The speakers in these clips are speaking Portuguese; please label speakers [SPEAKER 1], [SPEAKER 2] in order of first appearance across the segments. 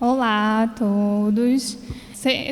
[SPEAKER 1] Olá a todos.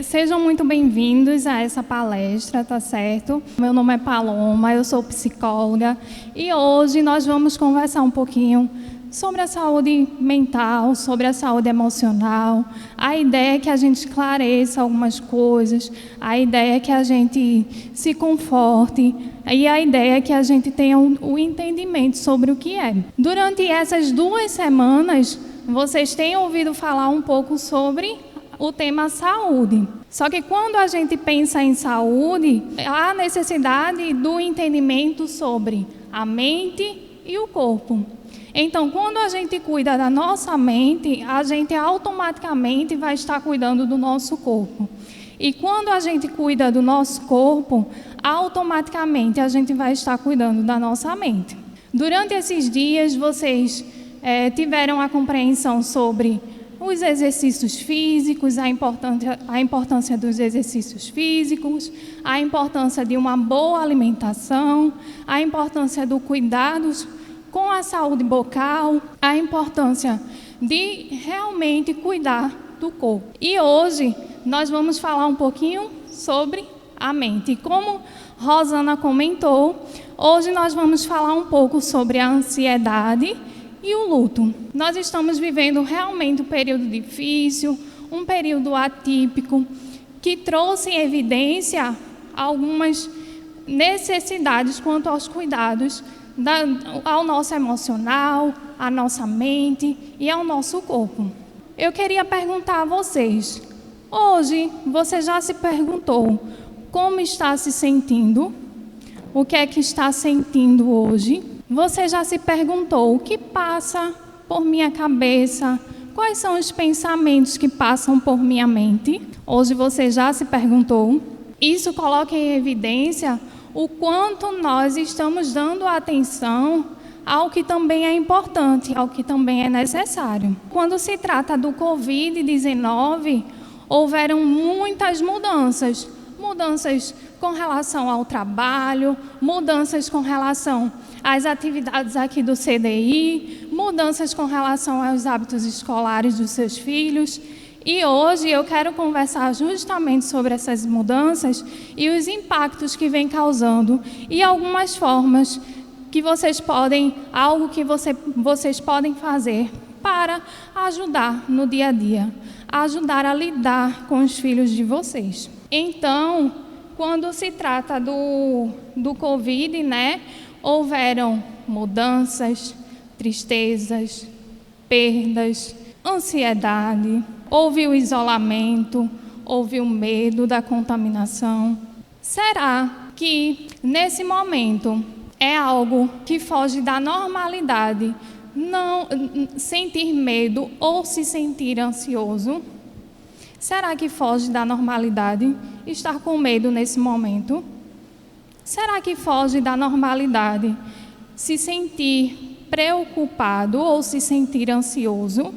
[SPEAKER 1] Sejam muito bem-vindos a essa palestra, tá certo? Meu nome é Paloma, eu sou psicóloga e hoje nós vamos conversar um pouquinho sobre a saúde mental, sobre a saúde emocional. A ideia é que a gente esclareça algumas coisas, a ideia é que a gente se conforte e a ideia é que a gente tenha o entendimento sobre o que é. Durante essas 2 semanas, vocês têm ouvido falar um pouco sobre o tema saúde. Só que quando a gente pensa em saúde, há necessidade do entendimento sobre a mente e o corpo. Então, quando a gente cuida da nossa mente, a gente automaticamente vai estar cuidando do nosso corpo. E quando a gente cuida do nosso corpo, automaticamente a gente vai estar cuidando da nossa mente. Durante esses dias, vocês tiveram a compreensão sobre os exercícios físicos, a importância dos exercícios físicos, a importância de uma boa alimentação, a importância do cuidado com a saúde bucal, a importância de realmente cuidar do corpo. E hoje nós vamos falar um pouquinho sobre a mente. Como Rosana comentou, hoje nós vamos falar um pouco sobre a ansiedade e o luto. Nós estamos vivendo realmente um período difícil, um período atípico, que trouxe em evidência algumas necessidades quanto aos cuidados ao nosso emocional, à nossa mente e ao nosso corpo. Eu queria perguntar a vocês, hoje você já se perguntou como está se sentindo? O que é que está sentindo hoje? Você já se perguntou o que passa por minha cabeça? Quais são os pensamentos que passam por minha mente? Hoje você já se perguntou? Isso coloca em evidência o quanto nós estamos dando atenção ao que também é importante, ao que também é necessário. Quando se trata do Covid-19, houveram muitas mudanças com relação ao trabalho, mudanças com relação às atividades aqui do CDI, mudanças com relação aos hábitos escolares dos seus filhos. E hoje eu quero conversar justamente sobre essas mudanças e os impactos que vem causando e algumas formas que vocês podem fazer para ajudar no dia a dia, ajudar a lidar com os filhos de vocês. Então, quando se trata do Covid, houveram mudanças, tristezas, perdas, ansiedade, houve o isolamento, houve o medo da contaminação. Será que nesse momento é algo que foge da normalidade, não sentir medo ou se sentir ansioso? Será que foge da normalidade estar com medo nesse momento? Será que foge da normalidade se sentir preocupado ou se sentir ansioso?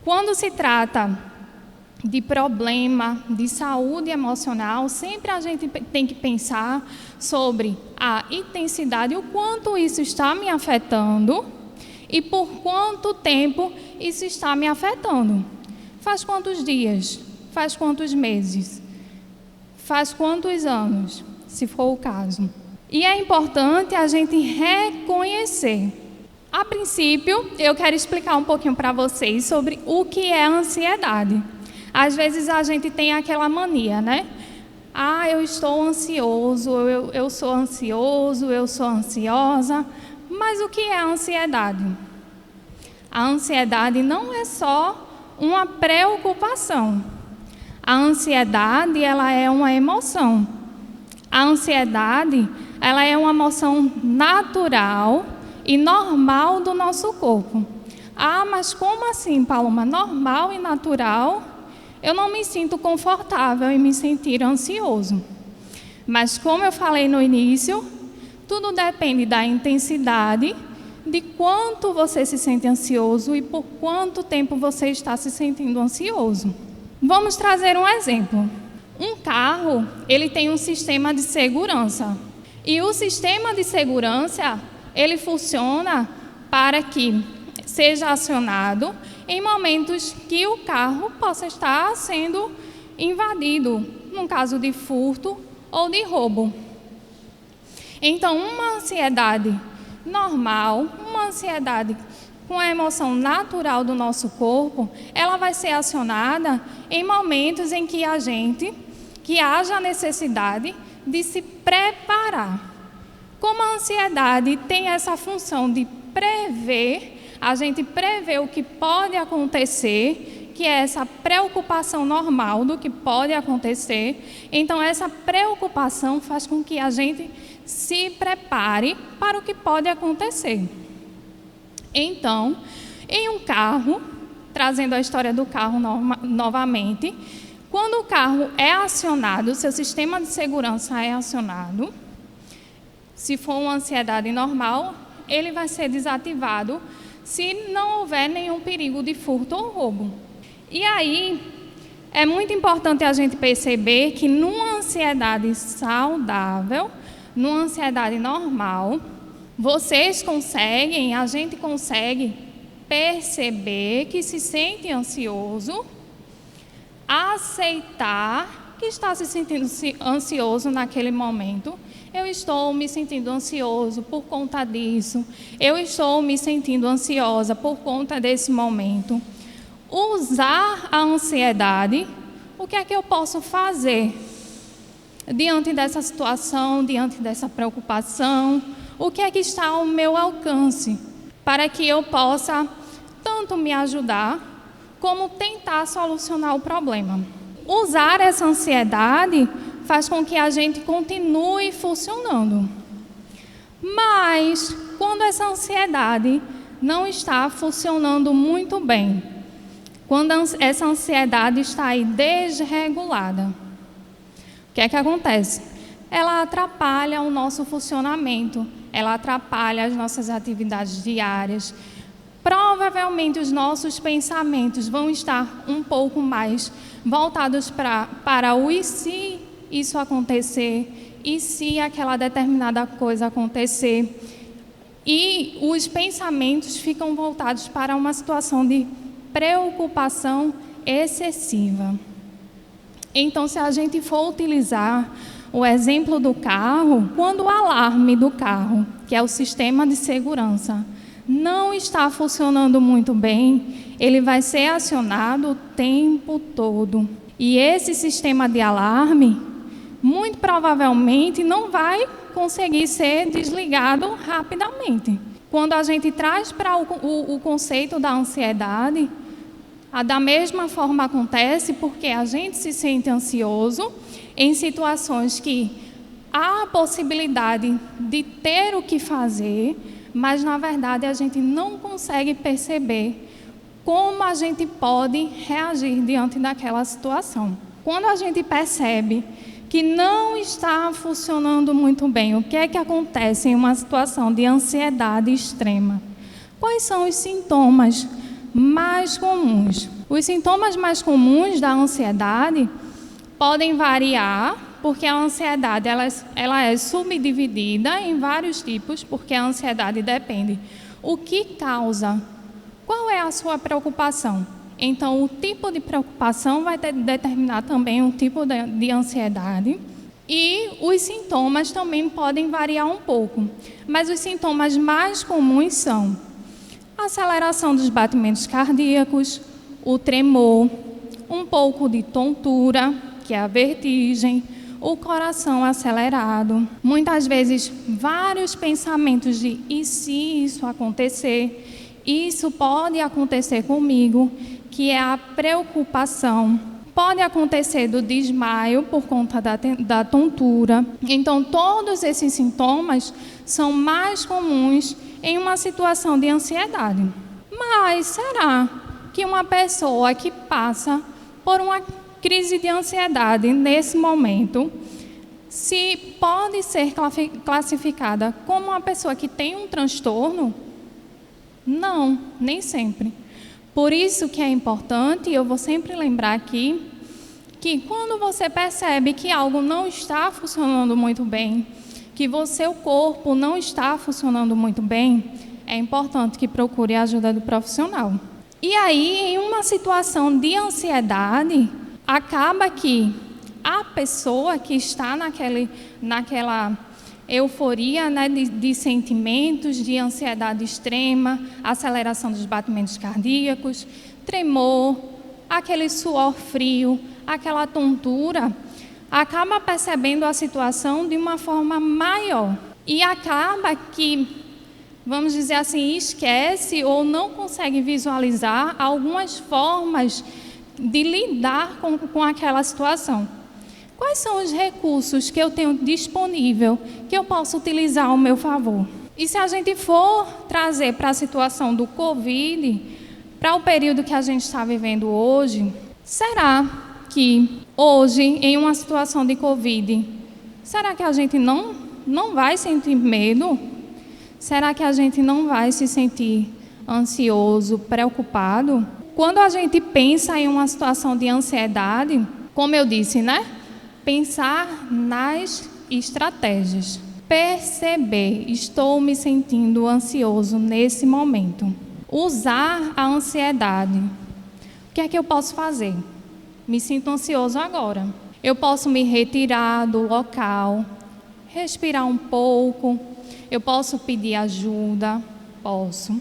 [SPEAKER 1] Quando se trata de problema de saúde emocional, sempre a gente tem que pensar sobre a intensidade, o quanto isso está me afetando e por quanto tempo isso está me afetando. Faz quantos dias? Faz quantos meses? Faz quantos anos, se for o caso? E é importante a gente reconhecer. A princípio, eu quero explicar um pouquinho para vocês sobre o que é a ansiedade. Às vezes a gente tem aquela mania, eu estou ansioso, eu sou ansioso, eu sou ansiosa. Mas o que é a ansiedade? A ansiedade não é só uma preocupação. A ansiedade, ela é uma emoção. A ansiedade, ela é uma emoção natural e normal do nosso corpo. Ah, mas como assim, Paloma? Normal e natural? Eu não me sinto confortável em me sentir ansioso. Mas como eu falei no início, tudo depende da intensidade, de quanto você se sente ansioso e por quanto tempo você está se sentindo ansioso. Vamos trazer um exemplo. Um carro, ele tem um sistema de segurança. E o sistema de segurança, ele funciona para que seja acionado em momentos que o carro possa estar sendo invadido, num caso de furto ou de roubo. Então, uma ansiedade normal, uma ansiedade com a emoção natural do nosso corpo, ela vai ser acionada em momentos em que haja necessidade de se preparar. Como a ansiedade tem essa função de prever, a gente prevê o que pode acontecer, que é essa preocupação normal do que pode acontecer. Então, essa preocupação faz com que a gente se prepare para o que pode acontecer. Então, em um carro, trazendo a história do carro novamente, quando o carro é acionado, o seu sistema de segurança é acionado, se for uma ansiedade normal, ele vai ser desativado se não houver nenhum perigo de furto ou roubo. E aí, é muito importante a gente perceber que numa ansiedade saudável, numa ansiedade normal, a gente consegue perceber que se sente ansioso, aceitar que está se sentindo ansioso naquele momento. Eu estou me sentindo ansioso por conta disso. Eu estou me sentindo ansiosa por conta desse momento. Usar a ansiedade, o que é que eu posso fazer diante dessa situação, diante dessa preocupação? O que é que está ao meu alcance para que eu possa tanto me ajudar como tentar solucionar o problema? Usar essa ansiedade faz com que a gente continue funcionando. Mas, quando essa ansiedade não está funcionando muito bem, quando essa ansiedade está aí desregulada, o que é que acontece? Ela atrapalha o nosso funcionamento, ela atrapalha as nossas atividades diárias. Provavelmente os nossos pensamentos vão estar um pouco mais voltados para o e se isso acontecer, e se aquela determinada coisa acontecer. E os pensamentos ficam voltados para uma situação de preocupação excessiva. Então, se a gente for utilizar o exemplo do carro, quando o alarme do carro, que é o sistema de segurança, não está funcionando muito bem, ele vai ser acionado o tempo todo. E esse sistema de alarme, muito provavelmente, não vai conseguir ser desligado rapidamente. Quando a gente traz para o conceito da ansiedade, da mesma forma acontece porque a gente se sente ansioso em situações que há a possibilidade de ter o que fazer, mas na verdade a gente não consegue perceber como a gente pode reagir diante daquela situação. Quando a gente percebe que não está funcionando muito bem, o que é que acontece em uma situação de ansiedade extrema? Quais são os sintomas mais comuns? Os sintomas mais comuns da ansiedade podem variar, porque a ansiedade ela é subdividida em vários tipos, porque a ansiedade depende o que causa, qual é a sua preocupação. Então, o tipo de preocupação vai determinar também o tipo de ansiedade. E os sintomas também podem variar um pouco. Mas os sintomas mais comuns são a aceleração dos batimentos cardíacos, o tremor, um pouco de tontura, que é a vertigem, o coração acelerado. Muitas vezes, vários pensamentos de e se isso acontecer? Isso pode acontecer comigo, que é a preocupação. Pode acontecer do desmaio por conta da tontura. Então, todos esses sintomas são mais comuns em uma situação de ansiedade. Mas será que uma pessoa que passa por uma crise de ansiedade nesse momento, se pode ser classificada como uma pessoa que tem um transtorno? Não, nem sempre. Por isso que é importante, eu vou sempre lembrar aqui, que quando você percebe que algo não está funcionando muito bem, que o seu corpo não está funcionando muito bem, é importante que procure a ajuda do profissional. E aí, em uma situação de ansiedade, acaba que a pessoa que está naquela euforia, né, de sentimentos, de ansiedade extrema, aceleração dos batimentos cardíacos, tremor, aquele suor frio, aquela tontura, acaba percebendo a situação de uma forma maior. E acaba que, vamos dizer assim, esquece ou não consegue visualizar algumas formas de lidar com aquela situação. Quais são os recursos que eu tenho disponível que eu posso utilizar ao meu favor? E se a gente for trazer para a situação do Covid, para o período que a gente está vivendo hoje, será que hoje, em uma situação de Covid, será que a gente não vai sentir medo? Será que a gente não vai se sentir ansioso, preocupado? Quando a gente pensa em uma situação de ansiedade, como eu disse, né? Pensar nas estratégias. Perceber, estou me sentindo ansioso nesse momento. Usar a ansiedade. O que é que eu posso fazer? Me sinto ansioso agora. Eu posso me retirar do local, respirar um pouco, eu posso pedir ajuda, posso.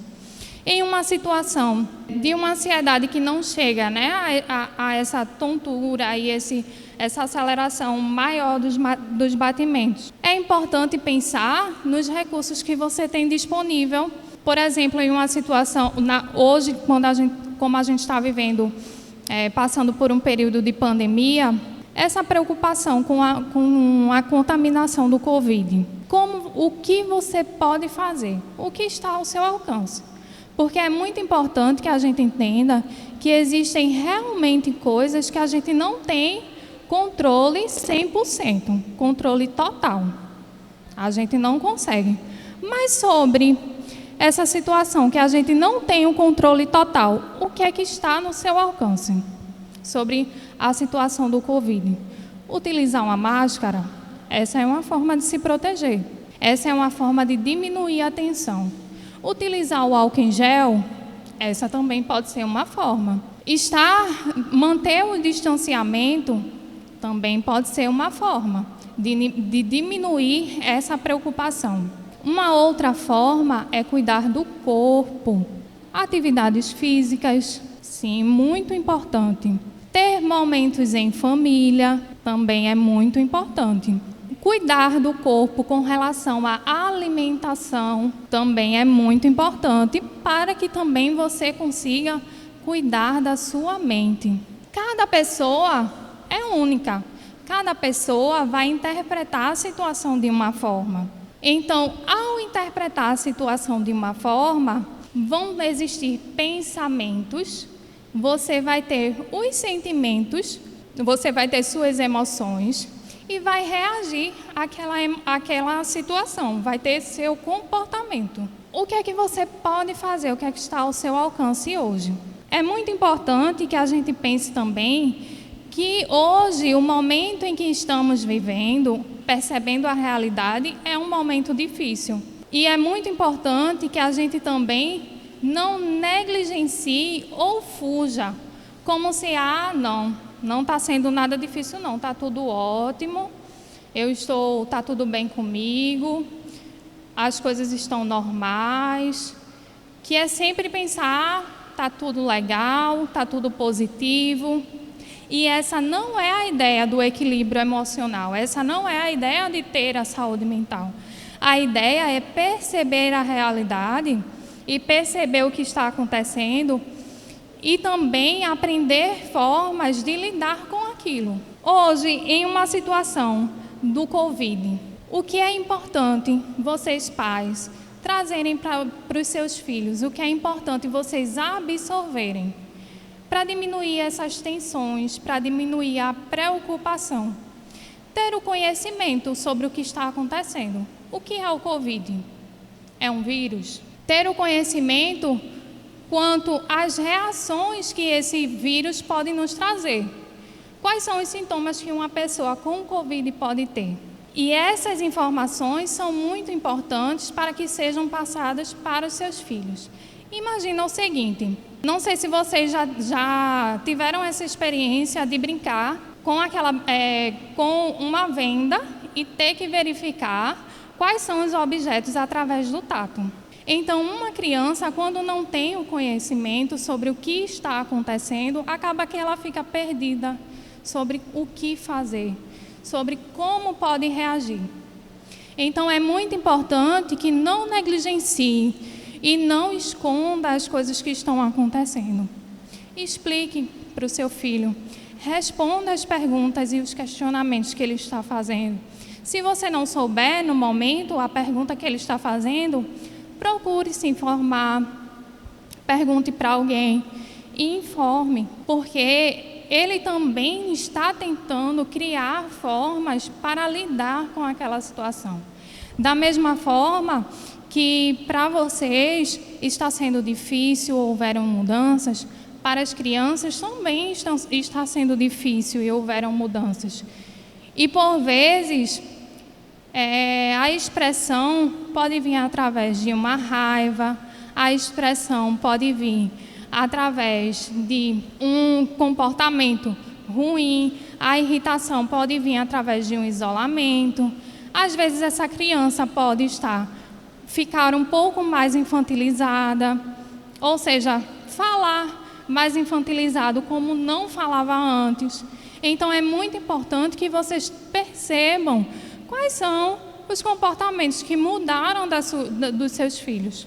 [SPEAKER 1] Em uma situação de uma ansiedade que não chega, né, a essa tontura e essa aceleração maior dos batimentos, é importante pensar nos recursos que você tem disponível. Por exemplo, em uma situação, hoje, como a gente está vivendo, passando por um período de pandemia, essa preocupação com a contaminação do Covid. O que você pode fazer? O que está ao seu alcance? Porque é muito importante que a gente entenda que existem realmente coisas que a gente não tem controle 100%, controle total. A gente não consegue. Mas sobre essa situação que a gente não tem o controle total, o que é que está no seu alcance? Sobre a situação do Covid. Utilizar uma máscara, essa é uma forma de se proteger. Essa é uma forma de diminuir a tensão. Utilizar o álcool em gel, essa também pode ser uma forma. Manter o distanciamento também pode ser uma forma de diminuir essa preocupação. Uma outra forma é cuidar do corpo. Atividades físicas, sim, muito importante. Ter momentos em família também é muito importante. Cuidar do corpo com relação à alimentação também é muito importante para que também você consiga cuidar da sua mente. Cada pessoa é única. Cada pessoa vai interpretar a situação de uma forma. Então, ao interpretar a situação de uma forma, vão existir pensamentos, você vai ter os sentimentos, você vai ter suas emoções e vai reagir àquela situação, vai ter seu comportamento. O que é que você pode fazer? O que é que está ao seu alcance hoje? É muito importante que a gente pense também que hoje, o momento em que estamos vivendo, percebendo a realidade, é um momento difícil. E é muito importante que a gente também não negligencie ou fuja, como se, não está sendo nada difícil não, está tudo ótimo, está tudo bem comigo, as coisas estão normais, que é sempre pensar, está tudo legal, está tudo positivo. E essa não é a ideia do equilíbrio emocional, essa não é a ideia de ter a saúde mental. A ideia é perceber a realidade e perceber o que está acontecendo e também aprender formas de lidar com aquilo. Hoje, em uma situação do Covid, o que é importante vocês pais trazerem para os seus filhos, o que é importante vocês absorverem para diminuir essas tensões, para diminuir a preocupação. Ter o conhecimento sobre o que está acontecendo. O que é o Covid? É um vírus? Ter o conhecimento quanto às reações que esse vírus pode nos trazer. Quais são os sintomas que uma pessoa com Covid pode ter? E essas informações são muito importantes para que sejam passadas para os seus filhos. Imagina o seguinte, não sei se vocês já tiveram essa experiência de brincar com uma venda e ter que verificar quais são os objetos através do tato. Então, uma criança, quando não tem o conhecimento sobre o que está acontecendo, acaba que ela fica perdida sobre o que fazer, sobre como pode reagir. Então, é muito importante que não negligencie e não esconda as coisas que estão acontecendo. Explique para o seu filho, responda as perguntas e os questionamentos que ele está fazendo. Se você não souber, no momento, a pergunta que ele está fazendo, procure se informar, pergunte para alguém e informe, porque ele também está tentando criar formas para lidar com aquela situação. Da mesma forma que para vocês está sendo difícil, houveram mudanças, para as crianças também está sendo difícil e houveram mudanças. E por vezes, a expressão pode vir através de uma raiva, a expressão pode vir através de um comportamento ruim, a irritação pode vir através de um isolamento. Às vezes essa criança pode ficar um pouco mais infantilizada, ou seja, falar mais infantilizado como não falava antes. Então é muito importante que vocês percebam quais são os comportamentos que mudaram dos seus filhos.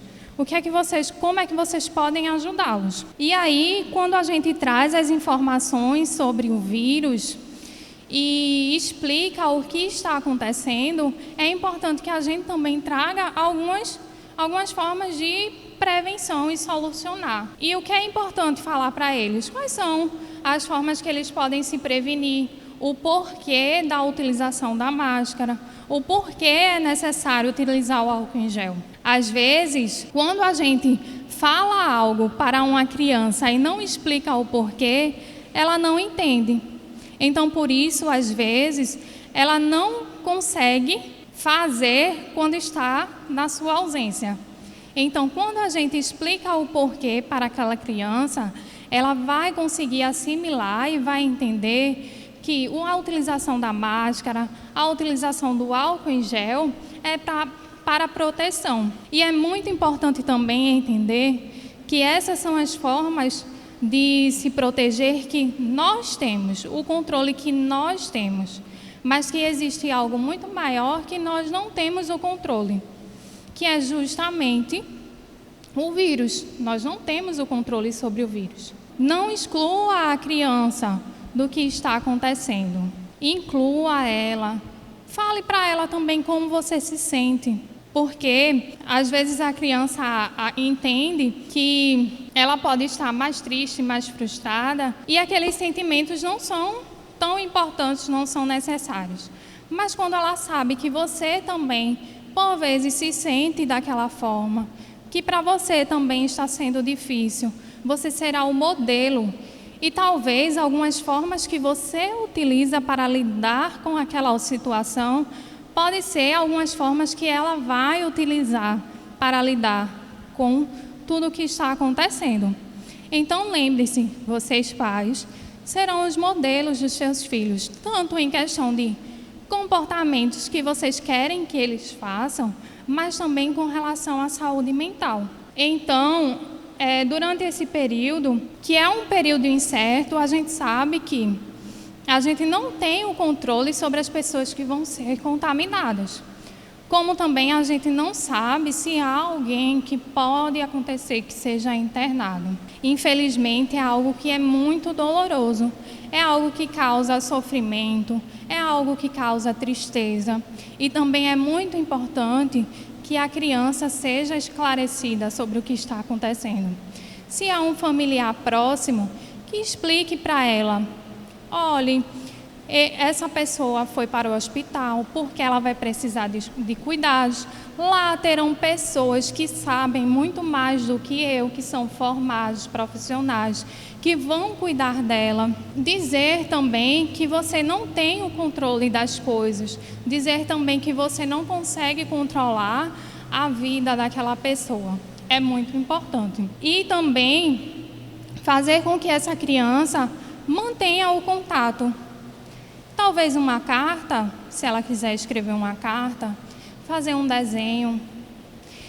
[SPEAKER 1] Como é que vocês podem ajudá-los? E aí, quando a gente traz as informações sobre o vírus e explica o que está acontecendo, é importante que a gente também traga algumas formas de prevenção e solucionar. E o que é importante falar para eles? Quais são as formas que eles podem se prevenir? O porquê da utilização da máscara, o porquê é necessário utilizar o álcool em gel. Às vezes, quando a gente fala algo para uma criança e não explica o porquê, ela não entende. Então, por isso, às vezes, ela não consegue fazer quando está na sua ausência. Então, quando a gente explica o porquê para aquela criança, ela vai conseguir assimilar e vai entender que a utilização da máscara, a utilização do álcool em gel é para proteção. E é muito importante também entender que essas são as formas de se proteger que nós temos, o controle que nós temos, mas que existe algo muito maior que nós não temos o controle, que é justamente o vírus. Nós não temos o controle sobre o vírus. Não exclua a criança do que está acontecendo. Inclua ela. Fale para ela também como você se sente. Porque, às vezes, a criança entende que ela pode estar mais triste, mais frustrada, e aqueles sentimentos não são tão importantes, não são necessários. Mas quando ela sabe que você também, por vezes, se sente daquela forma, que para você também está sendo difícil, você será o modelo. E talvez algumas formas que você utiliza para lidar com aquela situação podem ser algumas formas que ela vai utilizar para lidar com tudo o que está acontecendo. Então lembre-se, vocês pais serão os modelos dos seus filhos, tanto em questão de comportamentos que vocês querem que eles façam, mas também com relação à saúde mental. Então, durante esse período, que é um período incerto, a gente sabe que a gente não tem o controle sobre as pessoas que vão ser contaminadas. Como também a gente não sabe se há alguém que pode acontecer que seja internado. Infelizmente, é algo que é muito doloroso, é algo que causa sofrimento, é algo que causa tristeza. E também é muito importante que a criança seja esclarecida sobre o que está acontecendo. Se há um familiar próximo, que explique para ela: olhe, essa pessoa foi para o hospital porque ela vai precisar de cuidados. Lá terão pessoas que sabem muito mais do que eu, que são formados, profissionais, que vão cuidar dela. Dizer também que você não tem o controle das coisas. Dizer também que você não consegue controlar a vida daquela pessoa. É muito importante. E também fazer com que essa criança mantenha o contato. Talvez uma carta, se ela quiser escrever uma carta, fazer um desenho.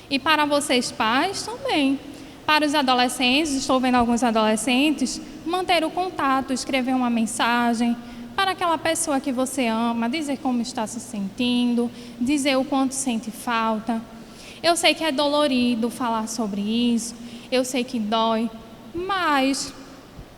[SPEAKER 1] E para vocês pais também. Para os adolescentes, estou vendo alguns adolescentes, manter o contato, escrever uma mensagem para aquela pessoa que você ama, dizer como está se sentindo, dizer o quanto sente falta. Eu sei que é dolorido falar sobre isso, eu sei que dói, mas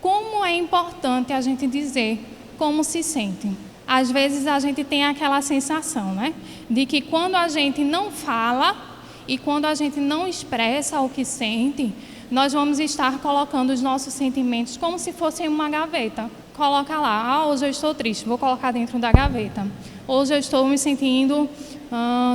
[SPEAKER 1] como é importante a gente dizer como se sente. Às vezes a gente tem aquela sensação, né, de que quando a gente não fala e quando a gente não expressa o que sente, nós vamos estar colocando os nossos sentimentos como se fossem uma gaveta. Coloca lá, hoje eu estou triste, vou colocar dentro da gaveta. Hoje eu estou me sentindo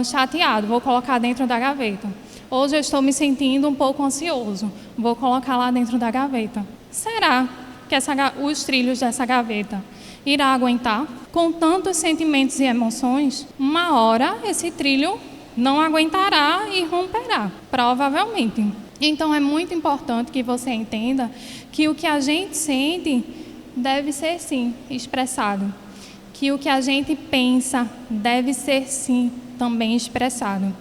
[SPEAKER 1] chateado, vou colocar dentro da gaveta. Hoje eu estou me sentindo um pouco ansioso, vou colocar lá dentro da gaveta. Será que os trilhos dessa gaveta irá aguentar? Com tantos sentimentos e emoções, uma hora esse trilho não aguentará e romperá, provavelmente. Então é muito importante que você entenda que o que a gente sente deve ser sim expressado, que o que a gente pensa deve ser sim também expressado.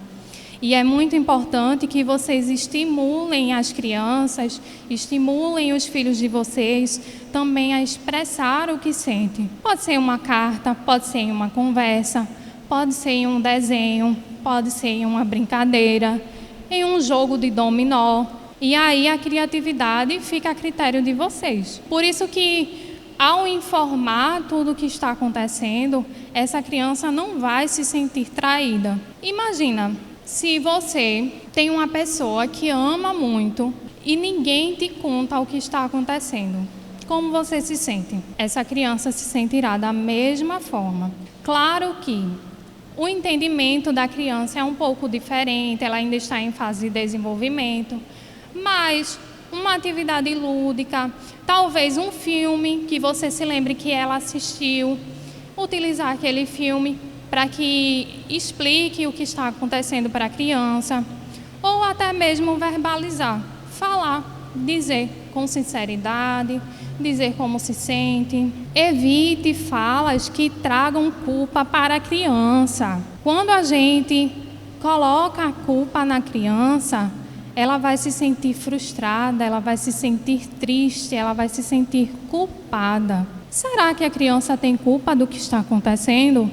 [SPEAKER 1] E é muito importante que vocês estimulem as crianças, estimulem os filhos de vocês também a expressar o que sentem. Pode ser uma carta, pode ser em uma conversa, pode ser em um desenho, pode ser em uma brincadeira, em um jogo de dominó. E aí a criatividade fica a critério de vocês. Por isso que, ao informar tudo o que está acontecendo, essa criança não vai se sentir traída. Imagina, se você tem uma pessoa que ama muito e ninguém te conta o que está acontecendo, como você se sente? Essa criança se sentirá da mesma forma. Claro que o entendimento da criança é um pouco diferente, ela ainda está em fase de desenvolvimento, mas uma atividade lúdica, talvez um filme que você se lembre que ela assistiu, utilizar aquele filme para que explique o que está acontecendo para a criança, ou até mesmo verbalizar, falar, dizer com sinceridade, dizer como se sente. Evite falas que tragam culpa para a criança. Quando a gente coloca a culpa na criança, ela vai se sentir frustrada, ela vai se sentir triste, ela vai se sentir culpada. Será que a criança tem culpa do que está acontecendo?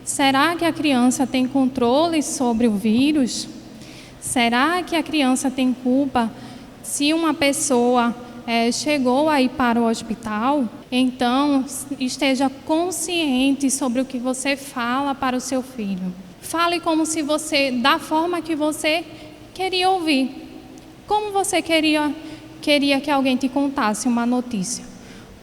[SPEAKER 1] Será que a criança tem controle sobre o vírus? Será que a criança tem culpa se uma pessoa chegou aí para o hospital? Então, esteja consciente sobre o que você fala para o seu filho. Fale como se você, da forma que você queria ouvir. Como você queria que alguém te contasse uma notícia.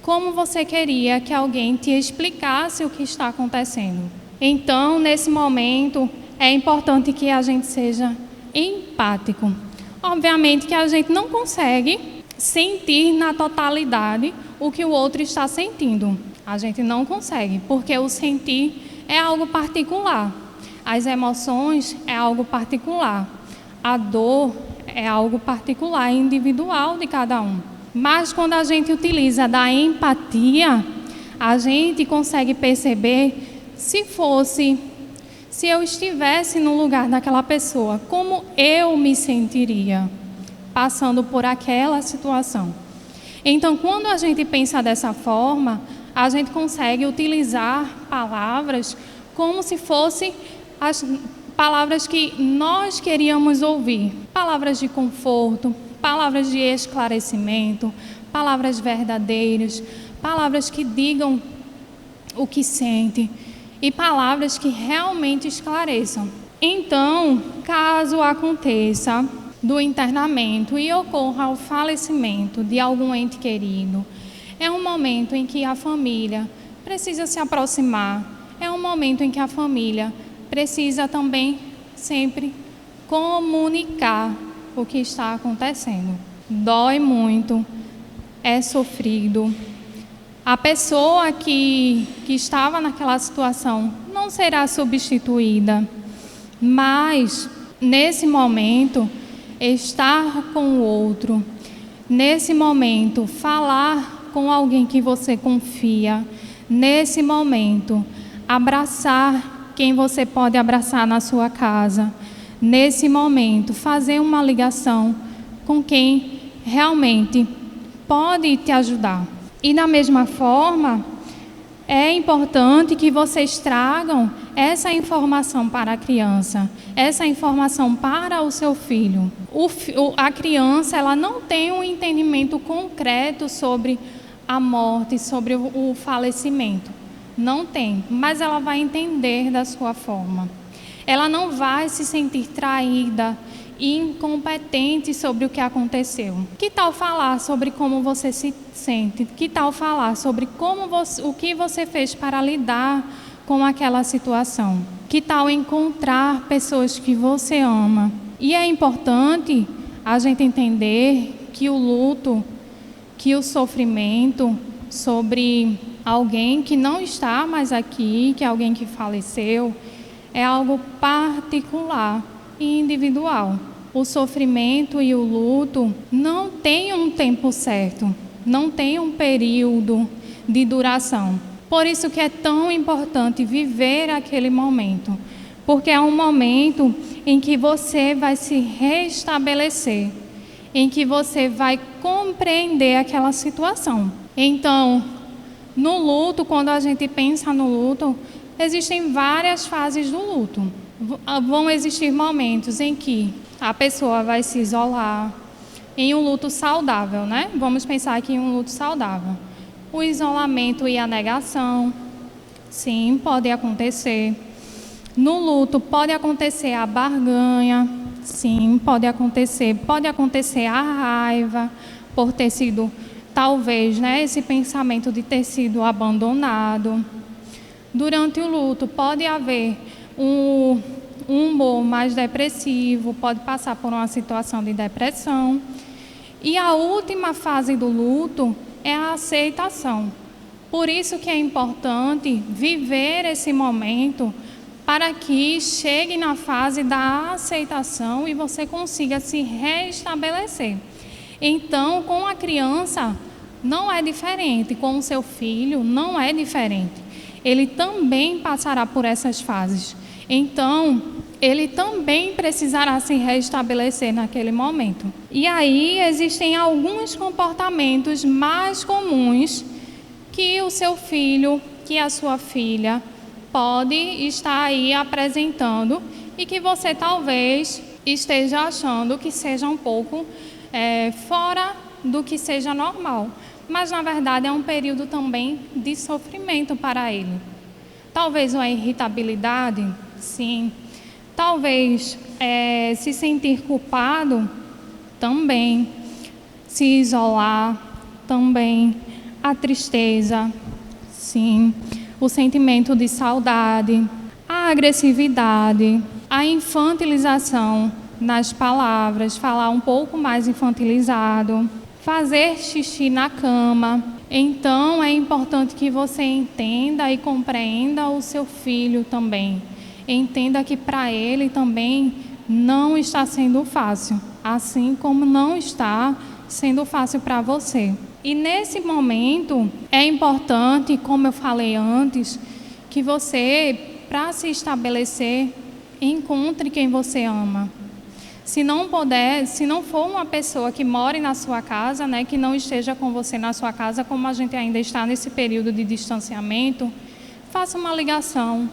[SPEAKER 1] Como você queria que alguém te explicasse o que está acontecendo. Então, nesse momento, é importante que a gente seja empático. Obviamente que a gente não consegue sentir na totalidade o que o outro está sentindo. A gente não consegue, porque o sentir é algo particular. As emoções é algo particular. A dor é algo particular, individual de cada um. Mas quando a gente utiliza da empatia, a gente consegue perceber se eu estivesse no lugar daquela pessoa, como eu me sentiria passando por aquela situação. Então, quando a gente pensa dessa forma, a gente consegue utilizar palavras como se fossem as palavras que nós queríamos ouvir. Palavras de conforto, palavras de esclarecimento, palavras verdadeiras, palavras que digam o que sente e palavras que realmente esclareçam. Então, caso aconteça do internamento e ocorra o falecimento de algum ente querido, é um momento em que a família precisa se aproximar. É um momento em que a família precisa também sempre comunicar o que está acontecendo. Dói muito, é sofrido. A pessoa que estava naquela situação não será substituída, mas nesse momento, estar com o outro, nesse momento, falar com alguém que você confia, nesse momento, abraçar quem você pode abraçar na sua casa, nesse momento, fazer uma ligação com quem realmente pode te ajudar. E da mesma forma, é importante que vocês tragam essa informação para a criança, essa informação para o seu filho. A criança, ela não tem um entendimento concreto sobre a morte, sobre o falecimento. Não tem, mas ela vai entender da sua forma. Ela não vai se sentir traída e incompetente sobre o que aconteceu. Que tal falar sobre como você se sente? Que tal falar sobre o que você fez para lidar com aquela situação? Que tal encontrar pessoas que você ama? E é importante a gente entender que o luto, que o sofrimento sobre alguém que não está mais aqui, que é alguém que faleceu, é algo particular e individual. O sofrimento e o luto não tem um tempo certo, não tem um período de duração. Por isso que é tão importante viver aquele momento, porque é um momento em que você vai se restabelecer, em que você vai compreender aquela situação. Então, no luto, quando a gente pensa no luto, existem várias fases do luto. Vão existir momentos em que a pessoa vai se isolar, em um luto saudável, né? Vamos pensar aqui em um luto saudável. O isolamento e a negação, sim, pode acontecer. No luto pode acontecer a barganha, sim, pode acontecer. Pode acontecer a raiva por ter sido, talvez, né, esse pensamento de ter sido abandonado. Durante o luto pode haver um humor mais depressivo, pode passar por uma situação de depressão. E a última fase do luto é a aceitação. Por isso que é importante viver esse momento para que chegue na fase da aceitação e você consiga se restabelecer. Então, com a criança não é diferente, com o seu filho não é diferente. Ele também passará por essas fases. Então, ele também precisará se restabelecer naquele momento. E aí existem alguns comportamentos mais comuns que o seu filho, que a sua filha pode estar aí apresentando e que você talvez esteja achando que seja um pouco fora do que seja normal. Mas, na verdade, é um período também de sofrimento para ele. Talvez uma irritabilidade, sim. Talvez se sentir culpado, também. Se isolar, também. A tristeza, sim. O sentimento de saudade, a agressividade, a infantilização nas palavras, falar um pouco mais infantilizado, fazer xixi na cama. Então, é importante que você entenda e compreenda o seu filho também. Entenda que para ele também não está sendo fácil, assim como não está sendo fácil para você. E nesse momento, é importante, como eu falei antes, que você, para se estabelecer, encontre quem você ama. Se não puder, se não for uma pessoa que more na sua casa, né, que não esteja com você na sua casa, como a gente ainda está nesse período de distanciamento, faça uma ligação,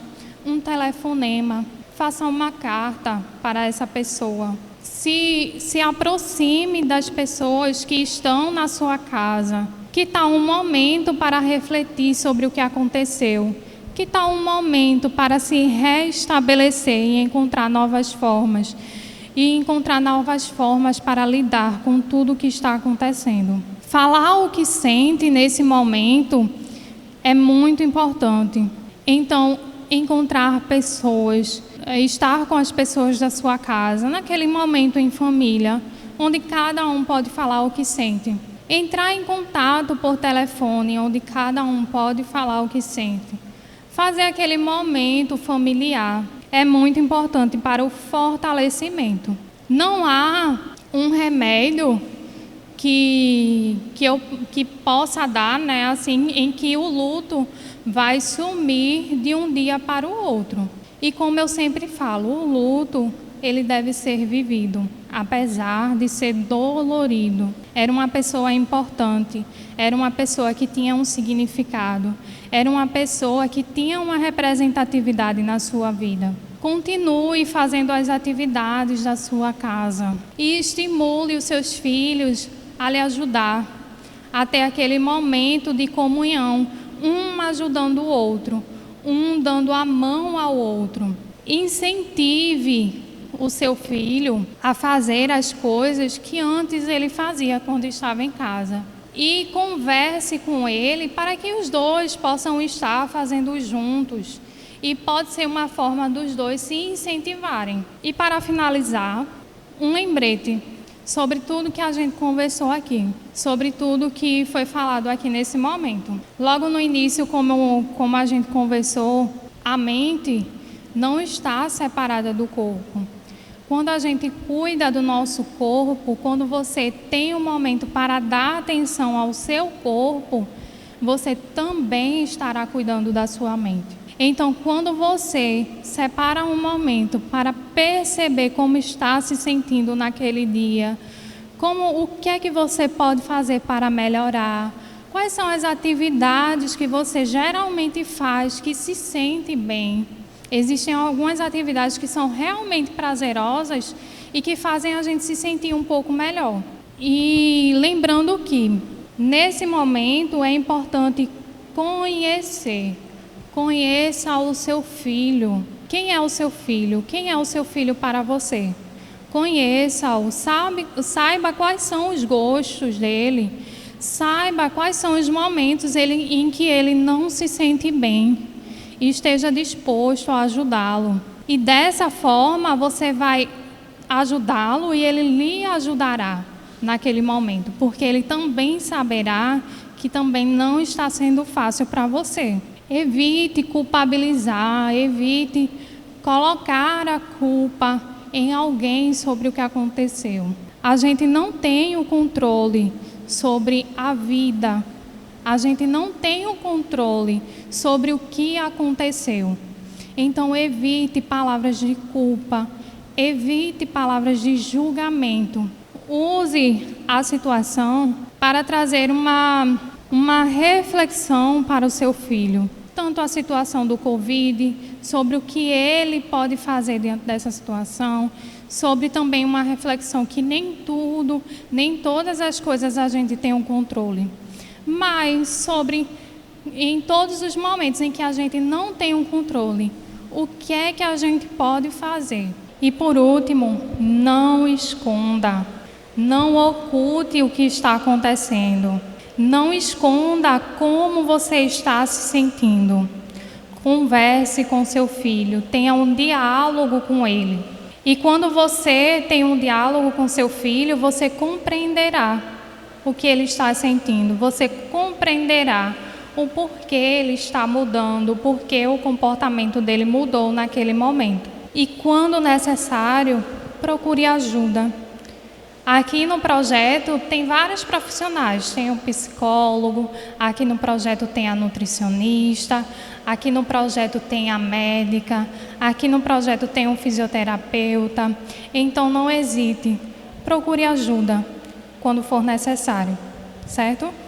[SPEAKER 1] um telefonema, faça uma carta para essa pessoa. Se aproxime das pessoas que estão na sua casa. Que tal um momento para refletir sobre o que aconteceu? Que tal um momento para se restabelecer e encontrar novas formas? E encontrar novas formas para lidar com tudo o que está acontecendo. Falar o que sente nesse momento é muito importante. Então, encontrar pessoas, estar com as pessoas da sua casa, naquele momento em família, onde cada um pode falar o que sente. Entrar em contato por telefone, onde cada um pode falar o que sente. Fazer aquele momento familiar é muito importante para o fortalecimento. Não há um remédio que possa dar, né, assim, em que o luto vai sumir de um dia para o outro. E como eu sempre falo, o luto, ele deve ser vivido, apesar de ser dolorido. Era uma pessoa importante, era uma pessoa que tinha um significado, era uma pessoa que tinha uma representatividade na sua vida. Continue fazendo as atividades da sua casa e estimule os seus filhos a lhe ajudar, até aquele momento de comunhão, um ajudando o outro, um dando a mão ao outro. Incentive o seu filho a fazer as coisas que antes ele fazia quando estava em casa. E converse com ele para que os dois possam estar fazendo juntos. E pode ser uma forma dos dois se incentivarem. E para finalizar, um lembrete sobre tudo que a gente conversou aqui, sobre tudo que foi falado aqui nesse momento. Logo no início, como a gente conversou, a mente não está separada do corpo. Quando a gente cuida do nosso corpo, quando você tem um momento para dar atenção ao seu corpo, você também estará cuidando da sua mente. Então, quando você separa um momento para perceber como está se sentindo naquele dia, o que é que você pode fazer para melhorar, quais são as atividades que você geralmente faz que se sente bem. Existem algumas atividades que são realmente prazerosas e que fazem a gente se sentir um pouco melhor. E lembrando que, nesse momento, é importante conhecer. Conheça o seu filho. Quem é o seu filho? Quem é o seu filho para você? Conheça-o, saiba quais são os gostos dele, saiba quais são os momentos em que ele não se sente bem e esteja disposto a ajudá-lo. E dessa forma você vai ajudá-lo e ele lhe ajudará naquele momento, porque ele também saberá que também não está sendo fácil para você. Evite culpabilizar, evite colocar a culpa em alguém sobre o que aconteceu. A gente não tem o controle sobre a vida. A gente não tem o controle sobre o que aconteceu. Então, evite palavras de culpa, evite palavras de julgamento. Use a situação para trazer uma reflexão para o seu filho. Tanto a situação do Covid, sobre o que ele pode fazer diante dessa situação, sobre também uma reflexão que nem todas as coisas a gente tem um controle. Mas sobre, em todos os momentos em que a gente não tem um controle, o que é que a gente pode fazer? E por último, não esconda, não oculte o que está acontecendo. Não esconda como você está se sentindo. Converse com seu filho, tenha um diálogo com ele. E quando você tem um diálogo com seu filho, você compreenderá o que ele está sentindo. Você compreenderá o porquê ele está mudando, o porquê o comportamento dele mudou naquele momento. E quando necessário, procure ajuda. Aqui no projeto tem vários profissionais, tem o psicólogo, aqui no projeto tem a nutricionista, aqui no projeto tem a médica, aqui no projeto tem um fisioterapeuta. Então não hesite, procure ajuda quando for necessário, certo?